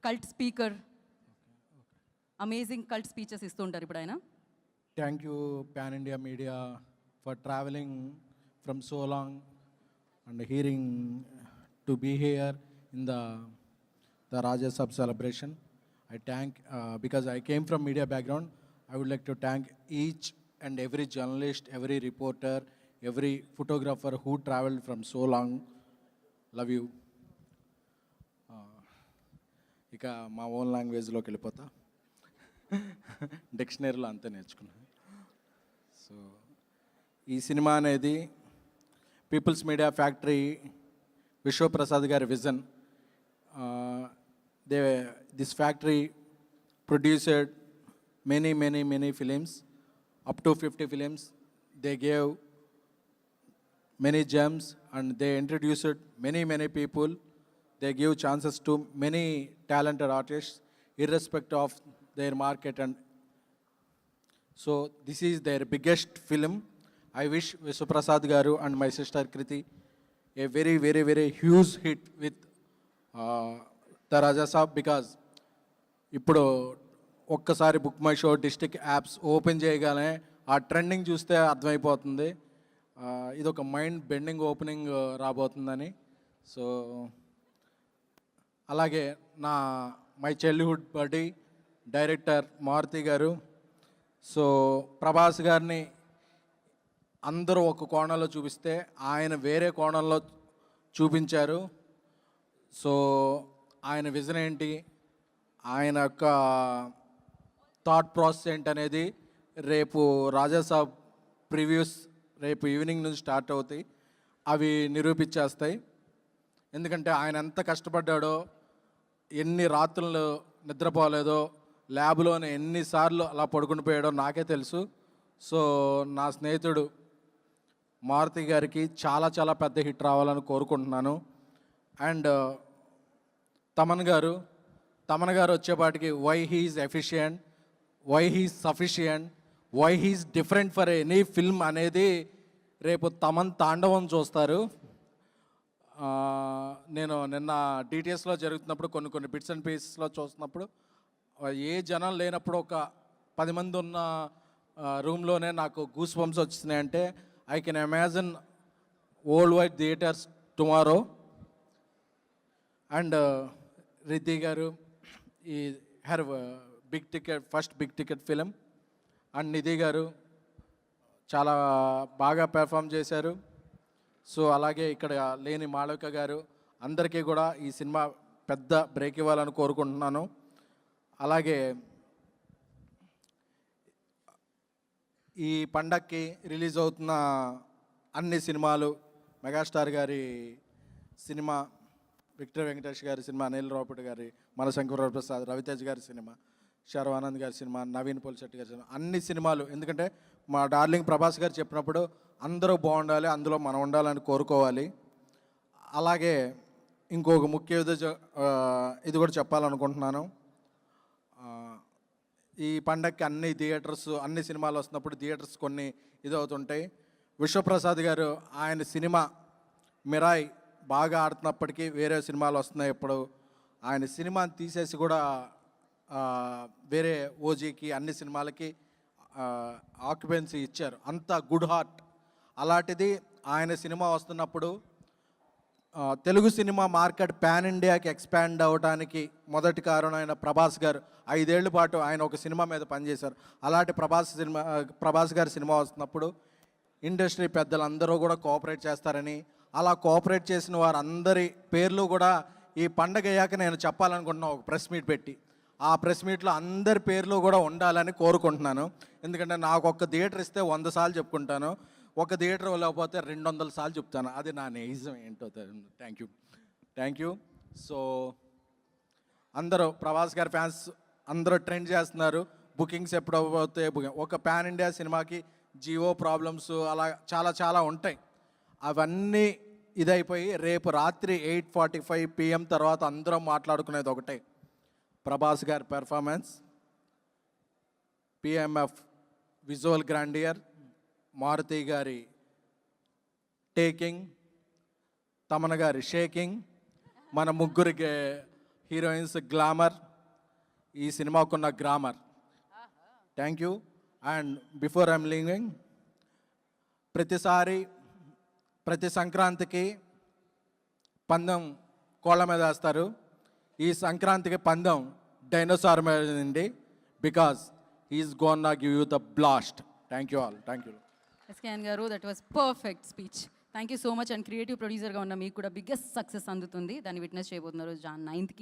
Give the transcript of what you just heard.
Cult speaker, amazing cult speeches ఇస్తూ ఉంటారు ఇప్పుడు ఆయన. Thank you pan India media for travelling from so long and hearing to be here in the Rajya Sabha celebration. I thank, because I came from media background, I would like to thank each and every journalist, every reporter, every photographer who traveled from so long. Love you. ఇక మా own లాంగ్వేజ్లోకి వెళ్ళిపోతా, డిక్షనరీలో అంతా నేర్చుకున్నాను. So ఈ cinema అనేది peoples media factory Vishwaprasad గారి vision. This factory produced many films, up to 50 films. They gave many gems and they introduced many people. They give chances to many talented artists irrespective of their market, and so this is their biggest film. I wish Vishwaprasad Garu and my sister Kriti a very huge hit with the Raja Saab. Because ఇప్పుడు ఒక్కసారి book my show district apps open చేయగానే ఆ trending చూస్తే అర్థమైపోతుంది ఇది ఒక mind bending opening రాబోతుందని. So అలాగే మై చైల్డ్హుడ్ బడ్డీ డైరెక్టర్ మారుతి గారు. సో ప్రభాస్ గారిని అందరూ ఒక కోణంలో చూపిస్తే ఆయన వేరే కోణంలో చూపించారు. సో ఆయన విజన్ ఏంటి, ఆయన యొక్క థాట్ ప్రాసెస్ ఏంటనేది రేపు రాజాసాబ్ ప్రివ్యూస్ రేపు ఈవినింగ్ నుంచి స్టార్ట్ అవుతాయి, అవి నిరూపించేస్తాయి. ఎందుకంటే ఆయన ఎంత కష్టపడ్డాడో, ఎన్ని రాత్రులు నిద్రపోలేదో, ల్యాబ్లోనే ఎన్నిసార్లు అలా పడుకుని పోయాడో నాకే తెలుసు. సో నా స్నేహితుడు మారుతి గారికి చాలా పెద్ద హిట్ రావాలని కోరుకుంటున్నాను. అండ్ తమన్ గారు వచ్చేపాటికి why he's efficient, why he's sufficient, why he's different for any film అనేది రేపు తమన్ తాండవం చూస్తారు. నేను నిన్న డిటిఎస్లో జరుగుతున్నప్పుడు కొన్ని బిట్స్ అండ్ పీసెస్లో చూస్తున్నప్పుడు ఏ జనం లేనప్పుడు ఒక 10 మంది ఉన్న రూమ్లోనే నాకు గూస్ బంప్స్ వచ్చినాయంటే I can imagine world wide theatres tomorrow. And Riddhi గారు ఈ her first big ticket film. And Nidhi గారు చాలా బాగా పెర్ఫామ్ చేశారు. సో అలాగే ఇక్కడ లేని మాళవిక గారు, అందరికీ కూడా ఈ సినిమా పెద్ద బ్రేక్ ఇవ్వాలని కోరుకుంటున్నాను. అలాగే ఈ పండక్కి రిలీజ్ అవుతున్న అన్ని సినిమాలు, మెగాస్టార్ గారి సినిమా, విక్టర్ వెంకటేష్ గారి సినిమా, అనిల్ రావుపూడి గారి, మనశంకర ప్రసాద్, రవితేజ్ గారి సినిమా, శర్వానంద్ గారి సినిమా, నవీన్ పోలిశెట్టి గారి సినిమా, అన్ని సినిమాలు. ఎందుకంటే మా డార్లింగ్ ప్రభాస్ గారు చెప్పినప్పుడు అందరూ బాగుండాలి, అందులో మనం ఉండాలని కోరుకోవాలి. అలాగే ఇంకొక ముఖ్య ఇది కూడా చెప్పాలనుకుంటున్నాను. ఈ పండగకి అన్ని సినిమాలు వస్తున్నప్పుడు థియేటర్స్ కొన్ని ఇదవుతుంటాయి. విశ్వప్రసాద్ గారు ఆయన సినిమా మిరాయ్ బాగా ఆడుతున్నప్పటికీ వేరే సినిమాలు వస్తున్నాయి. ఇప్పుడు ఆయన సినిమాని తీసేసి కూడా వేరే ఓజీకి అన్ని సినిమాలకి ఆక్యుపెన్సీ ఇచ్చారు. అంత గుడ్ హార్ట్. అలాంటిది ఆయన సినిమా వస్తున్నప్పుడు తెలుగు సినిమా మార్కెట్ పాన్ ఇండియాకి ఎక్స్పాండ్ అవ్వడానికి మొదటి కారణం ఆయన ప్రభాస్ గారు. 5 ఏళ్ల పాటు ఆయన ఒక సినిమా మీద పనిచేశారు. అలాంటి ప్రభాస్ గారి సినిమా వస్తున్నప్పుడు ఇండస్ట్రీ పెద్దలందరూ కూడా కోఆపరేట్ చేస్తారని, అలా కోఆపరేట్ చేసిన వారందరి పేర్లు కూడా ఈ పండగ అయ్యాక నేను చెప్పాలనుకుంటున్నాను ఒక ప్రెస్ మీట్ పెట్టి. ఆ ప్రెస్ మీట్లో అందరి పేర్లు కూడా ఉండాలని కోరుకుంటున్నాను. ఎందుకంటే నాకు ఒక్క థియేటర్ ఇస్తే 100 సార్లు చెప్పుకుంటాను, ఒక థియేటర్ లేకపోతే 200 సార్లు చెప్తాను. అది నా నిజం ఏంటో. Thank you. సో అందరూ ప్రభాస్ గారి ఫ్యాన్స్ అందరూ ట్రెండ్ చేస్తున్నారు, బుకింగ్స్ ఎప్పుడు అవుతాయి. ఒక పాన్ ఇండియా సినిమాకి జియో ప్రాబ్లమ్స్ అలా చాలా ఉంటాయి. అవన్నీ ఇదైపోయి రేపు రాత్రి 8:45 PM తర్వాత అందరం మాట్లాడుకునేది ఒకటే, ప్రభాస్ గారి performance, PMF visual grandeur, Maruthi గారి టేకింగ్, తమన్ గారి షేకింగ్, మన ముగ్గురికి హీరోయిన్స్ గ్లామర్, ఈ సినిమాకున్న grammar. Thank you. And before I'm leaving, ప్రతి సంక్రాంతికి పందెం కోళ్ళ మీద వేస్తారు. ఈ సంక్రాంతికి పందెం డైనోసార్ మీద ఉంది. Because he's gonna give you the blast. Thank you all. Thank you. SKN గారు, that was perfect speech. Thank you so much. And creative ప్రొడ్యూసర్గా ఉన్న మీకు కూడా బిగ్గెస్ట్ సక్సెస్ అందుతుంది. దాన్ని విట్నెస్ చేయబోతున్నారు Jan 9th.